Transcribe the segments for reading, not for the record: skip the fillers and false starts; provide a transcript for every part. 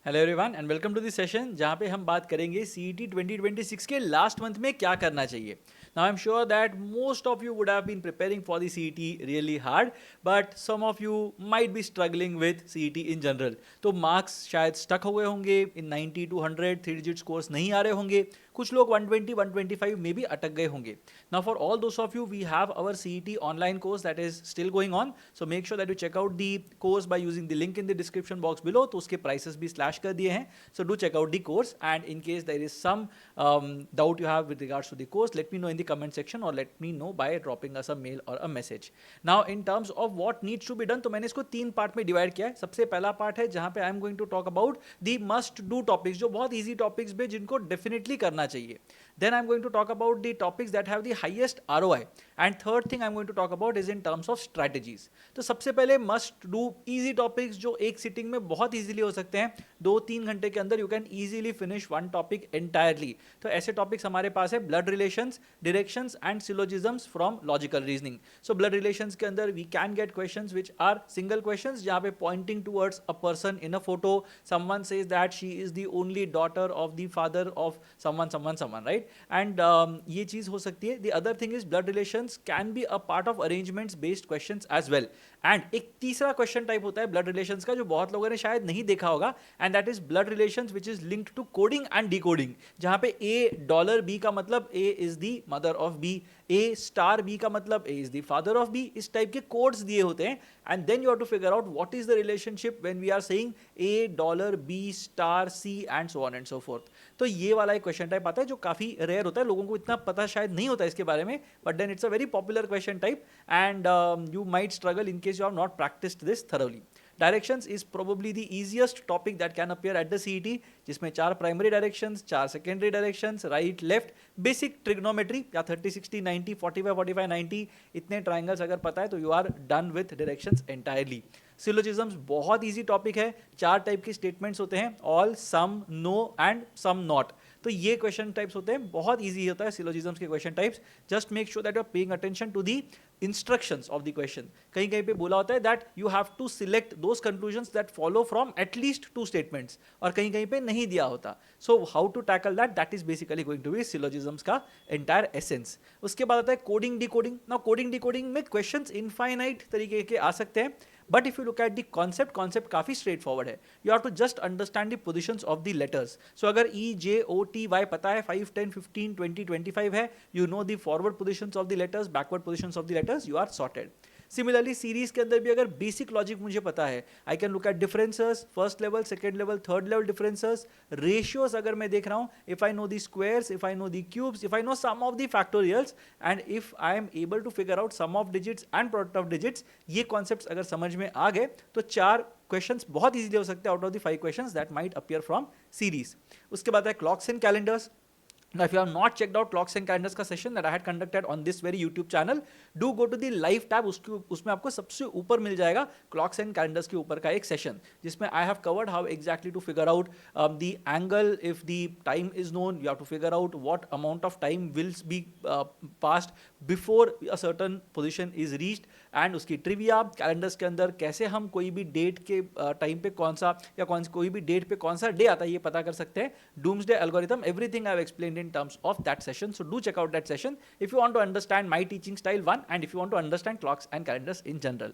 Hello everyone and welcome to this session जहाँ पे हम बात करेंगे सीईटी 2026 के लास्ट मंथ में क्या करना चाहिए. Now I am sure that most of you would have been preparing for the CET really hard, but some of you might be struggling with CET in general. तो marks शायद stuck हो गए होंगे in 90 to 100 three digit scores नहीं आ रहे होंगे. कुछ लोग 120 125 में भी अटक गए होंगे. Now for all those of you we have our CET online course that is still going on. So make sure that you check out the course by using the link in the description box below. तो उसके prices भी slash कर दिए हैं. So do check out the course, and in case there is some doubt you have with regards to the course, let me know in the comment section or let me know by dropping us a mail or a message. Now in terms of what needs to be done, तो मैंने इसको 3 part में divide किया है. सबसे पहला part है जहां पे I am going to talk about the must do topics, जो बहुत ईजी टॉपिक्स पे जिनको डेफिनेटली करना चाहिए. Then I'm going to talk about the topics that have the highest ROI. And third thing I'm going to talk about is in terms of strategies. तो सबसे पहले must do easy topics जो एक sitting में बहुत easily हो सकते हैं. 2-3 घंटे के अंदर you can easily finish one topic entirely. तो ऐसे topics हमारे पास है blood relations, directions and syllogisms from logical reasoning. So blood relations के अंदर we can get questions which are single questions जहाँ पे pointing towards a person in a photo. Someone says that she is the only daughter of the father of someone, right? And ये चीज हो सकती है. The other thing is blood relations can be a part of arrangements based questions as well. And एक तीसरा question type होता है blood relations का जो बहुत लोगों ने शायद नहीं देखा होगा, and that is blood relations which is linked to coding and decoding. जहाँ पे $B का मतलब A is the mother of B, A*B का मतलब A is the father of B. इस टाइप के कोड्स दिए होते हैं, and then you have to figure out what is the relationship when we are saying A$B*C and so on and so forth. तो ये वाला एक क्वेश्चन टाइप आता है जो काफी रेयर होता है, लोगों को इतना पता शायद नहीं होता इसके बारे में, but then it's a very popular question type and you might struggle in case you have not practiced this thoroughly. Directions is probably the easiest topic that can appear at the CET, जिसमें 4 primary directions, 4 secondary directions, right, left, basic trigonometry या 30, 60, 90, 45, 45, 90 इतने triangles अगर पता है तो you are done with directions entirely. Syllogisms बहुत easy topic है. 4 type के statements होते हैं, all, some, no and some not. तो ये क्वेश्चन टाइप्स होते हैं, बहुत इजी होता है सिलोजिज्म्स के question types. Just make sure that you are paying attention to the instructions of the question. कहीं कहीं पे बोला होता है that you have to select those conclusions that follow from at least 2 statements, और कहीं कहीं पे नहीं दिया होता. So how to tackle that is basically going to be syllogisms का एंटायर एसेंस. उसके बाद आता है coding decoding. Now coding decoding में क्वेश्चंस इनफाइनाइट तरीके के आ सकते हैं, but if you look at the concept काफी straight forward है. You have to just understand the positions of the letters. So अगर E, J, O, T, Y पता है, 5, 10, 15, 20, 25 है, you know the forward positions of the letters, backward positions of the letters, you are sorted. Similarly series के अंदर भी अगर basic logic मुझे पता है, I can look at differences, first level, second level, third level differences, ratios अगर मैं देख रहा हूं, if I know the squares, if I know the cubes, if I know some of the factorials, and if I am able to figure out some of digits and product of digits, ये concepts अगर समझ में आ गए तो 4 questions बहुत easily हो सकते हैं out of the 5 questions that might appear from series. उसके बाद है clocks and calendars. Now, if you have not checked out clocks and calendars का session that I had conducted on this very YouTube channel, do go to the live tab. उसमें आपको सबसे ऊपर मिल जाएगा clocks and calendars के ऊपर का एक session, जिसमें I have covered how exactly to figure out the angle. If the time is known, you have to figure out what amount of time will be passed before a certain position is reached. And उसकी trivia, calendars के अंदर कैसे हम कोई भी date के time पे कौन सा या कोई भी डेट पे कौन सा डे आता है ये पता कर सकते हैं. Doomsday algorithm, everything I have explained in terms of that session. So do check out that session if you want to understand my teaching style 1 and if you want to understand clocks and calendars in general.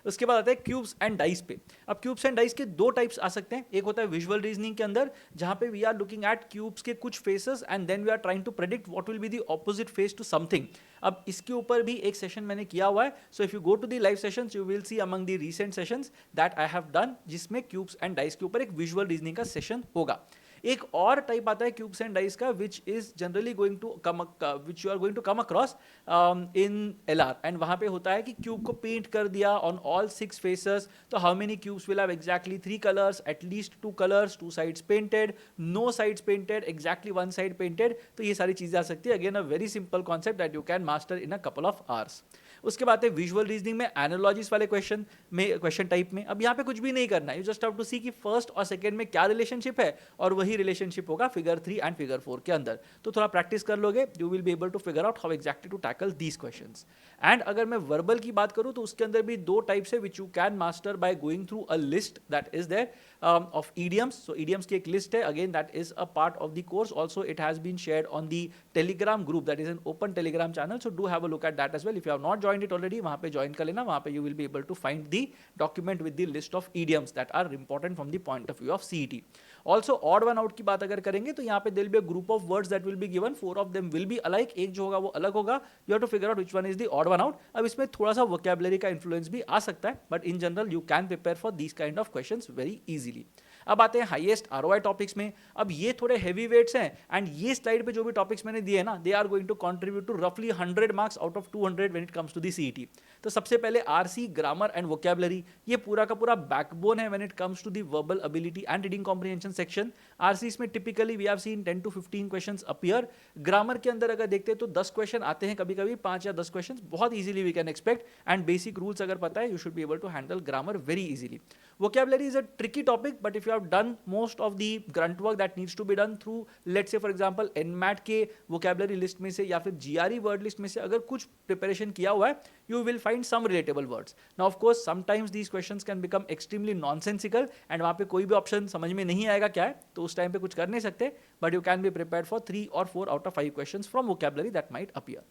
उसके बाद आता है cubes and dice पे. अब cubes and dice के 2 types आ सकते हैं. एक होता है विजुअल रीजनिंग के अंदर, जहां पे we are looking at cubes के कुछ faces and then we are trying to predict what will be the opposite face to something. अब इसके ऊपर भी एक सेशन मैंने किया हुआ है. So if you go to the live sessions you will see among the recent sessions that I have done, जिसमें क्यूब्स एंड डाइस के ऊपर एक विजुअल रीजनिंग का सेशन होगा. एक और टाइप आता है क्यूब्स एंड डाइस का, which is generally going to come which you are going to come across in LR, and वहां पे होता है कि क्यूब को पेंट कर दिया ऑन ऑल 6 फेसेस. तो how many cubes will have exactly 3 colours, at least 2 colours, 2 sides painted, no sides painted, exactly 1 side painted. तो ये सारी चीजें आ सकती है. Again a very simple concept that you can master in a couple of hours. उसके बाद है विजुअल रीजनिंग में एनालॉजीज वाले क्वेश्चन टाइप में। अब यहाँ पे कुछ भी नहीं करना है, यू जस्ट हैव टू सी कि फर्स्ट और सेकंड में क्या रिलेशनशिप है, और वही रिलेशनशिप होगा फिगर 3 एंड फिगर 4 के अंदर। तो थोड़ा प्रैक्टिस कर लोगे, you will be able to figure out how exactly to tackle these questions. And अगर मैं वर्बल की बात करूं तो उसके अंदर भी दो टाइप्स है which you can master by going through a list that is there of idioms. So idioms की एक लिस्ट है, again that is a part of the course, also it has been shared on the Telegram group, that is an open Telegram channel, so do have a look at that as well. If you have not joined it already, वहां पे join कर लेना, वहां पे you will be able to find the document with the list of idioms that are important from the point of view of CET. Also odd one out की बात अगर करेंगे तो यहाँ पे there will be a group of words that will be given, 4 of them will be alike, एक जो होगा वो अलग होगा, you have to figure out which one is the odd one out. अब इसमें थोड़ा सा वोकैबुलरी का इन्फ्लुएंस भी आ सकता है, but in general you can prepare for these kind of questions very easily. अब आते हैं हाईएस्ट ROI टॉपिक्स में. अब ये थोड़े हैवी वेट्स हैं, एंड ये स्लाइड पे जो भी टॉपिक्स मैंने दिए हैं ना, they are going to contribute to रफली 100 marks out of 200 when it comes to the CET. तो सबसे पहले RC ग्रामर एंड वोकैबुलरी, ये पूरा का पूरा बैकबोन है when it comes to the verbal ability and reading comprehension section. RC में typically we have seen 10 to 15 questions appear. Grammar के अंदर अगर देखते हैं तो 10 क्वेश्चन आते हैं, कभी कभी 5 या 10 क्वेश्चन बहुत easily we can expect, and basic rules अगर पता है, you should be able to handle grammar very easily. Vocabulary is a tricky topic, but if you have done most of the grunt work that needs to be done through, let's say for example NMAT के vocabulary list में से या फिर GRE word list में से अगर कुछ preparation किया हुआ है, you will find some relatable words. Now of course sometimes these questions can become extremely nonsensical, and वहाँ पे कोई भी option समझ में नहीं आएगा क्या है, तो उस टाइम पे कुछ कर नहीं सकते, but you can be prepared for 3 or 4 out of 5 questions from vocabulary that might appear.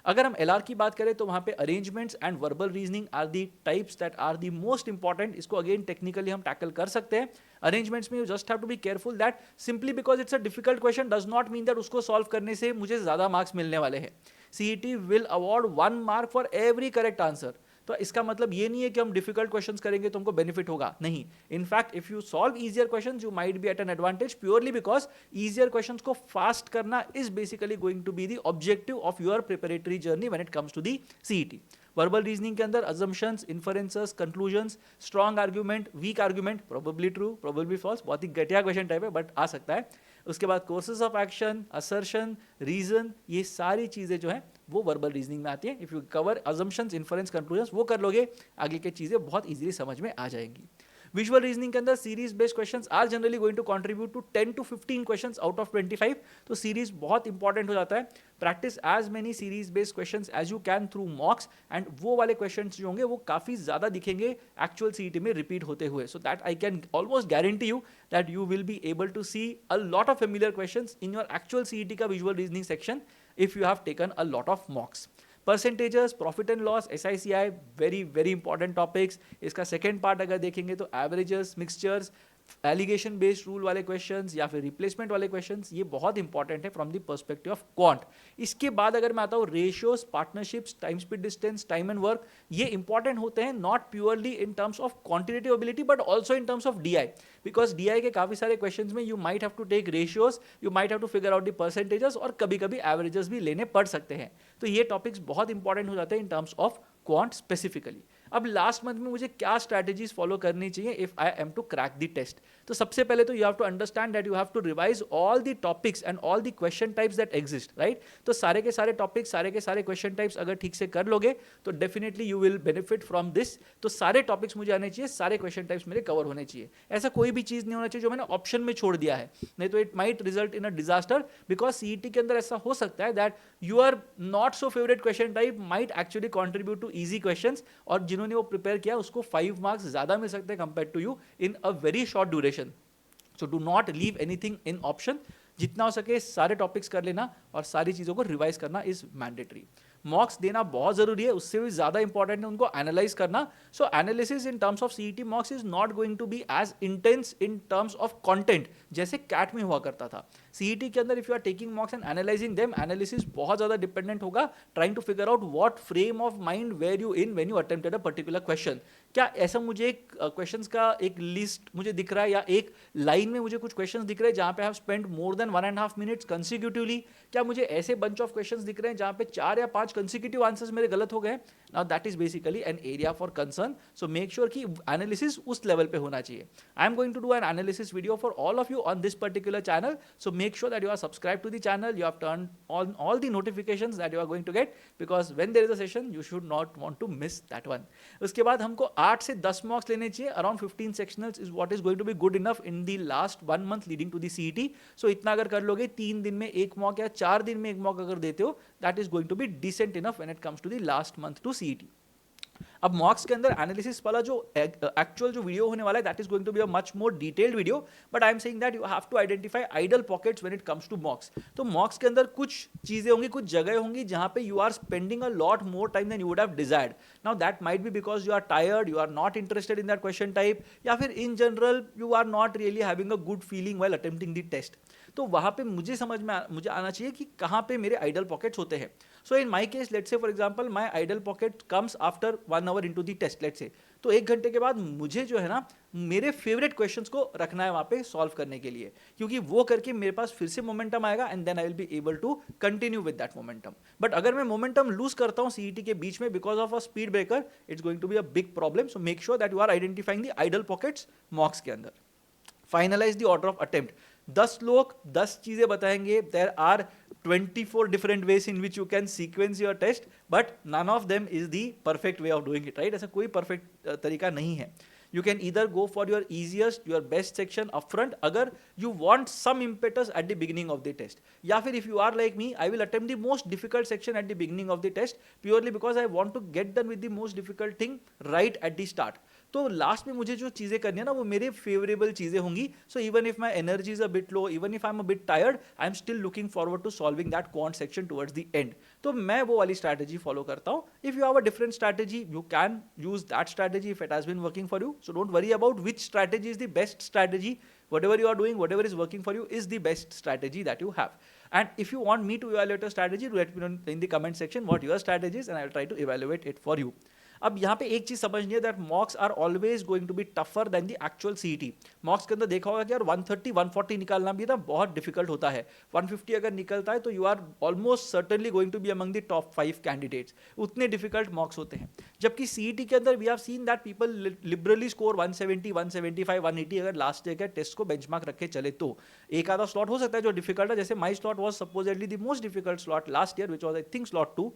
अगर हम LR की बात करें तो वहाँ पे arrangements and verbal reasoning are the types that are the most important. इसको अगेन टेक्निकली हम टैकल कर सकते हैं. अरेंजमेंट्स में you just have to be careful that simply because it's a difficult question does not mean that उसको solve करने से मुझे ज्यादा मार्क्स मिलने वाले हैं. CET will award 1 mark for every correct answer. तो इसका मतलब ये नहीं है कि हम डिफिकल्ट क्वेश्चंस करेंगे तो हमको बेनिफिट होगा, नहीं. In fact if you solve easier questions you might be at an advantage purely because easier questions को फास्ट करना is basically going to be the objective of your preparatory journey when it comes to the CET. Verbal reasoning के अंदर assumptions, inferences, conclusions, strong argument, weak argument, probably true, probably false, बहुत ही घटिया question type है but आ सकता है. उसके बाद courses of action, assertion, reason, ये सारी चीजें जो है वो वर्बल रीजनिंग में आती है. If you cover assumptions, inference, conclusions वो कर लोगे, आगे की चीजें बहुत इजीली समझ में आ जाएंगी. विजुअल रीजनिंग के अंदर series based questions are generally going to contribute to 10 to 15 questions out of 25. तो सीरीज बहुत इंपॉर्टेंट हो जाता है. Practice as many series based questions as you can through mocks, and वो वाले क्वेश्चंस जो होंगे वो काफी ज्यादा दिखेंगे एक्चुअल CET में रिपीट होते हुए. So that I can almost guarantee you that you will be able to see a lot of familiar questions in your actual CET का visual reasoning section if you have taken a lot of mocks. Percentages, profit and loss, SICI, very very important topics. इसका second part अगर देखेंगे तो averages, mixtures, alligation based rule वाले questions या फिर replacement वाले questions, ये बहुत इंपॉर्टेंट है from the perspective of quant. इसके बाद अगर मैं आता हूँ ratios, partnerships, time speed distance, time and work, ये इंपॉर्टेंट होते हैं not purely in terms of quantitative ability but also in terms of DI, because DI के काफी सारे क्वेश्चंस में you might have to take ratios, you might have to figure out the percentages, और कभी कभी averages भी लेने पड़ सकते हैं. तो ये टॉपिक्स बहुत इंपॉर्टेंट हो जाते हैं in terms of quant specifically. अब लास्ट मंथ में मुझे क्या स्ट्रैटेजीज फॉलो करनी चाहिए if I am to crack the test. तो सबसे पहले तो you have to understand that you have to revise all the topics and all the question types that exist, right. तो सारे के सारे टॉपिक्स, सारे के सारे क्वेश्चन टाइप्स अगर ठीक से कर लोगे तो definitely you will benefit from this. तो सारे टॉपिक्स मुझे आने चाहिए, सारे क्वेश्चन टाइप्स मेरे कवर होने चाहिए. ऐसा कोई भी चीज नहीं होना चाहिए जो मैंने ऑप्शन में छोड़ दिया है, नहीं तो it might result in a disaster. Because CET के अंदर ऐसा हो सकता है that your not so favourite question type might actually contribute to easy questions, और जिन्होंने वो प्रिपेयर किया उसको 5 मार्क्स ज्यादा मिल सकते हैं compare to you in a very short duration. So do not leave anything in option. जितना हो सके सारे टॉपिक्स कर लेना और सारी चीजों को रिवाइज करना इज मैंडेटरी. मॉक्स देना बहुत जरूरी है, उससे भी ज्यादा इंपॉर्टेंट है उनको एनालाइज करना. So analysis in terms of CET mocks is not going to be as intense in terms of content जैसे कैट में हुआ करता था. CET के अंदर if you are taking mocks and analysing them, analysis बहुत ज्यादा डिपेंडेंट होगा trying to figure out what frame of mind were you in when you attempted a particular question. क्या ऐसा मुझे एक क्वेश्चंस का एक लिस्ट मुझे दिख रहा है, या एक लाइन में मुझे कुछ क्वेश्चंस दिख रहे हैं जहां पे I have spent more than 1.5 minutes कंसिक्यूटिवली? क्या मुझे ऐसे बंच ऑफ क्वेश्चंस दिख रहे हैं जहां पे 4 या 5 कंसिक्यूटिव आंसर्स मेरे गलत हो गए? Now that is basically an area for concern. So make sure कि एनालिसिस उस लेवल पे होना चाहिए. I am going to do an analysis video for all of you on this particular channel. So make sure that you are subscribed to the channel, you have turned on all the notifications that you are going to get, because when there is a session you should not want to miss that one. उसके बाद हमको 8 से 10 मॉक्स लेने चाहिए. Around 15 sectionals is what is going to be good enough in the last 1 month leading to the CET. So इतना अगर कर लोगे 3 दिन में एक मॉक या 4 दिन में एक मॉक अगर देते हो, that is going to be decent enough when it comes to the last month to CET. अब मॉक्स के अंदर एनालिसिस वाला जो एक्चुअल जो वीडियो होने वाला है, that is going to be a much more detailed video, but I am saying that you have to identify idle pockets when it comes to mocks. तो मॉक्स के अंदर कुछ चीजें होंगी, कुछ जगह होंगी जहां पे you are spending a lot more time than you would have desired. Now that might be because you are tired, you are not interested in that question type, या फिर in general you are not really having a good feeling while attempting the test. तो वहां पे मुझे मुझे आना चाहिए कि कहां पे मेरे आइडल पॉकेट्स होते हैं. So in my case, let's say for example my idle pocket comes after 1 hour into the test, let's say. तो 1 घंटे के बाद मुझे जो है ना मेरे फेवरेट क्वेश्चंस को रखना है वहां पे सॉल्व करने के लिए, क्योंकि वो करके मेरे पास फिर से मोमेंटम आएगा and then I will be able to continue with that momentum. But अगर मैं मोमेंटम लूज करता हूं सीईटी के बीच में because of a speed breaker, it's going to be a big problem. So make sure that you are identifying the idle pockets mocks के अंदर. Finalise the order of attempt. 10 लोग 10 चीजें बताएंगे. There are 24 different ways in which you can sequence your test, but none of them is the perfect way of doing it, right? ऐसा कोई perfect तरीका नहीं है. You can either go for your easiest, your best section upfront, अगर you want some impetus at the beginning of the test. या फिर if you are like me, I will attempt the most difficult section at the beginning of the test purely because I want to get done with the most difficult thing right at the start. तो last में मुझे जो चीजें करनी है ना वो मेरे फेवरेबल चीजें होंगी. So even if my energy is a bit low, even if I am a bit tired, I am still looking forward to solving that quant section towards the end. तो मैं वो वाली स्ट्रैटेजी फॉलो करता हूँ. If you have a different strategy, you can use that strategy if it has been working for you. So don't worry about which strategy is the best strategy. Whatever you are doing, whatever is working for you is the best strategy that you have. And if you want me to evaluate a strategy, let me know in the comment section what your strategy is and I will try to evaluate it for you. अब यहाँ पे एक चीज समझनी है that mocks are always going to be tougher than the actual CET. Mocks के अंदर देखा होगा कि यार 130 140 निकालना भी ना बहुत डिफिकल्ट होता है. 150 अगर निकलता है तो you are almost certainly going to be among the top 5 candidates. उतने डिफिकल्ट मॉक्स होते हैं. जबकि सीईटी के अंदर we have seen that people liberally score 170 175 180 अगर लास्ट डे के टेस्ट को बेंचमार्क रख के चले तो. एक आधा स्लॉट हो सकता है जो डिफिकल्ट है, जैसे my slot was supposedly the most difficult slot last year which was I think slot 2.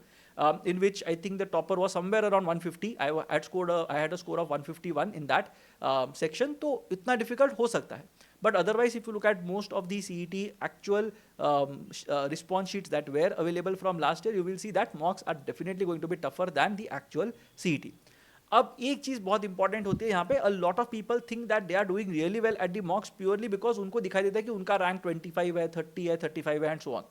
In which I think the topper was somewhere around 150. I had a score of 151 in that section. तो इतना difficult हो सकता है. But otherwise, if you look at most of the CET actual response sheets that were available from last year, you will see that mocks are definitely going to be tougher than the actual CET. अब एक चीज बहुत important होती है यहाँ पे. A lot of people think that they are doing really well at the mocks purely because उनको दिखाई देता है कि उनका रैंक 25 है, 30 है, 35 है and so on.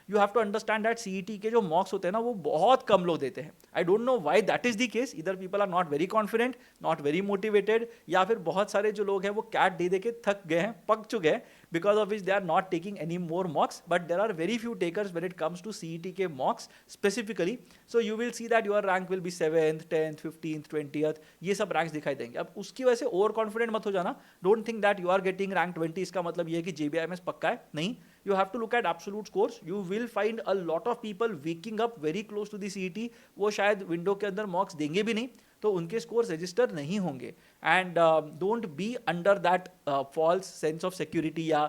You have to understand that CET के जो मॉक्स होते हैं ना वो बहुत कम लोग देते हैं. I don't know why that is the case. इधर people are not very confident, not very motivated, या फिर बहुत सारे जो लोग हैं वो कैट दे के थक गए हैं, पक चुके हैं, because of which they are not taking any more mocks. But there are very few takers when it comes to CET के mocks specifically. So you will see that your rank will be 7th, 10th, 15th, 20th. ये सब ranks दिखाई देंगे. अब उसकी वजह से over confident मत हो जाना. Don't think that you are getting rank 20 इसका मतलब ये है कि JBIMS पक्का है. नहीं. You have to look at absolute scores. You will find a lot of people waking up very close to the CET. वो शायद विंडो के अंदर mocks देंगे भी नहीं, तो उनके स्कोर्स रजिस्टर नहीं होंगे. And don't be under that false sense of security या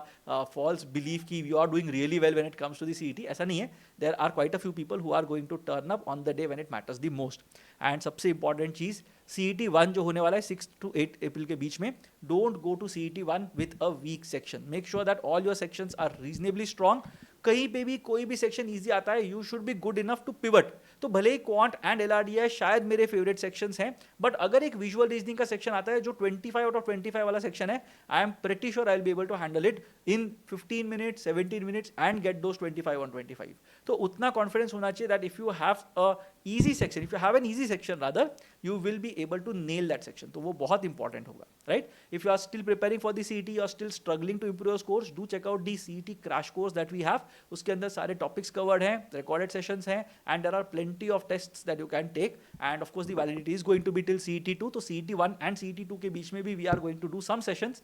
फॉल्स बिलीफ कि you are doing really well when it comes to the CET. ऐसा नहीं है. There are quite a few people who are going to turn up on the day when it matters the most. And सबसे important चीज, CET 1 जो होने वाला है 6 to 8 अप्रैल के बीच में, don't go to CET 1 with a weak section. Make sure that all your sections are reasonably strong. कहीं पे भी कोई भी सेक्शन इजी आता है, you should be good enough to pivot. तो भले ही क्वांट एंड LRDI शायद मेरे फेवरेट सेक्शंस हैं, बट अगर एक विजुअल रीजनिंग का सेक्शन आता है जो 25 आउट ऑफ 25 वाला सेक्शन है, I am pretty sure I will be able to handle it in 15 minutes 17 minutes and get those 25 on 25. तो उतना कॉन्फिडेंस होना चाहिए that if you have a easy section, if you have an easy section rather, you will be able to nail that section. तो वो बहुत important होगा, right? If you are still preparing for the CET, you are still struggling to improve your scores, do check out the CET crash course that we have. उसके अंदर सारे topics covered हैं, recorded sessions हैं, and there are plenty of tests that you can take, and of course the validity is going to be till CET 2. तो CET 1 and CET 2 के बीच में भी we are going to do some sessions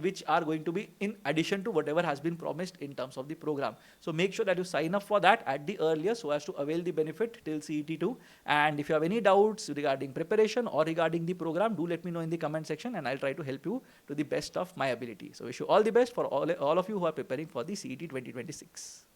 which are going to be in addition to whatever has been promised in terms of the program. So make sure that you sign up for that at the earliest so as to avail the benefit till CET 2. And if you have any doubts regarding preparation or regarding the program, do let me know in the comment section, and I'll try to help you to the best of my ability. So wish you all the best for all of you who are preparing for the CET 2026.